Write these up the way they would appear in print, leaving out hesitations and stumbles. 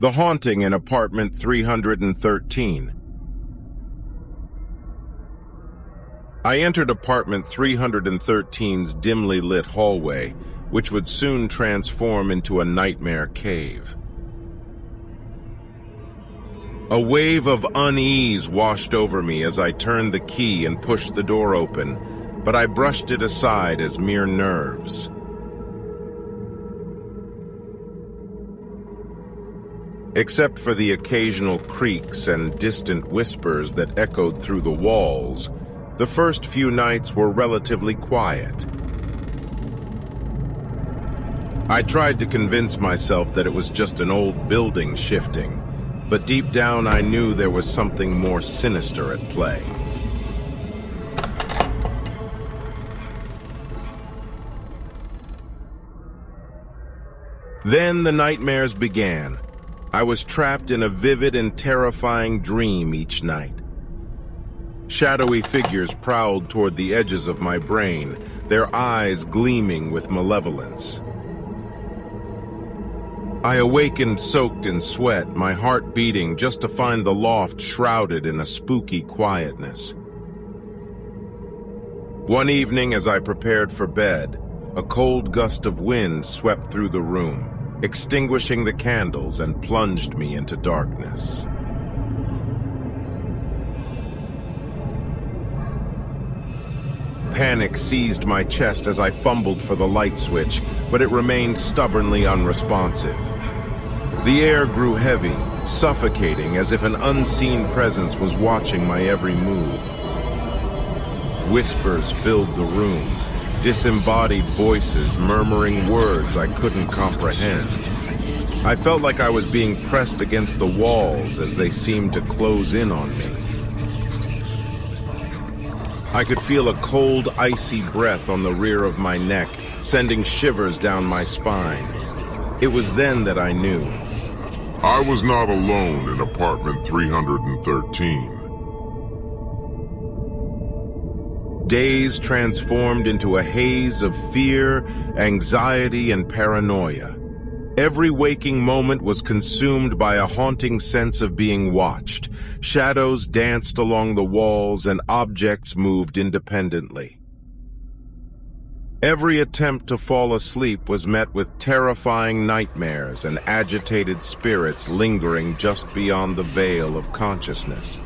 The Haunting in Apartment 313. I entered Apartment 313's dimly lit hallway, which would soon transform into a nightmare cave. A wave of unease washed over me as I turned the key and pushed the door open, but I brushed it aside as mere nerves. Except for the occasional creaks and distant whispers that echoed through the walls, the first few nights were relatively quiet. I tried to convince myself that it was just an old building shifting, but deep down I knew there was something more sinister at play. Then the nightmares began. I was trapped in a vivid and terrifying dream each night. Shadowy figures prowled toward the edges of my brain, their eyes gleaming with malevolence. I awakened soaked in sweat, my heart beating just to find the loft shrouded in a spooky quietness. One evening, as I prepared for bed, a cold gust of wind swept through the room, extinguishing the candles and plunged me into darkness. Panic seized my chest as I fumbled for the light switch, but it remained stubbornly unresponsive. The air grew heavy, suffocating, as if an unseen presence was watching my every move. Whispers filled the room, disembodied voices murmuring words I couldn't comprehend. I felt like I was being pressed against the walls as they seemed to close in on me. I could feel a cold, icy breath on the rear of my neck, sending shivers down my spine. It was then that I knew. I was not alone in Apartment 313. Days transformed into a haze of fear, anxiety, and paranoia. Every waking moment was consumed by a haunting sense of being watched. Shadows danced along the walls and objects moved independently. Every attempt to fall asleep was met with terrifying nightmares and agitated spirits lingering just beyond the veil of consciousness,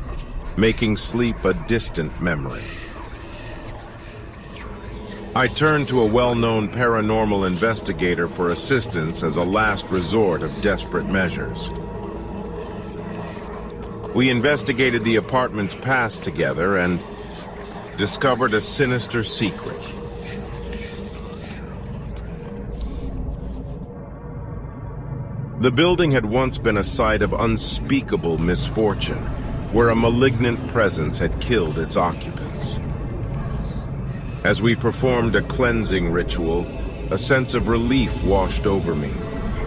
making sleep a distant memory. I turned to a well-known paranormal investigator for assistance as a last resort of desperate measures. We investigated the apartment's past together and discovered a sinister secret. The building had once been a site of unspeakable misfortune, where a malignant presence had killed its occupants. As we performed a cleansing ritual, a sense of relief washed over me,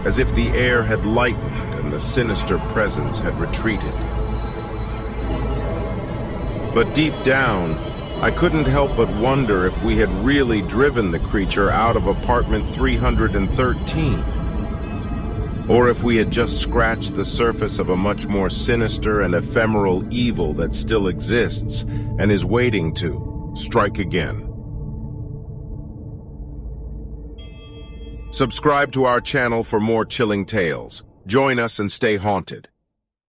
as if the air had lightened and the sinister presence had retreated. But deep down, I couldn't help but wonder if we had really driven the creature out of Apartment 313, or if we had just scratched the surface of a much more sinister and ephemeral evil that still exists and is waiting to strike again. Subscribe to our channel for more chilling tales. Join us and stay haunted.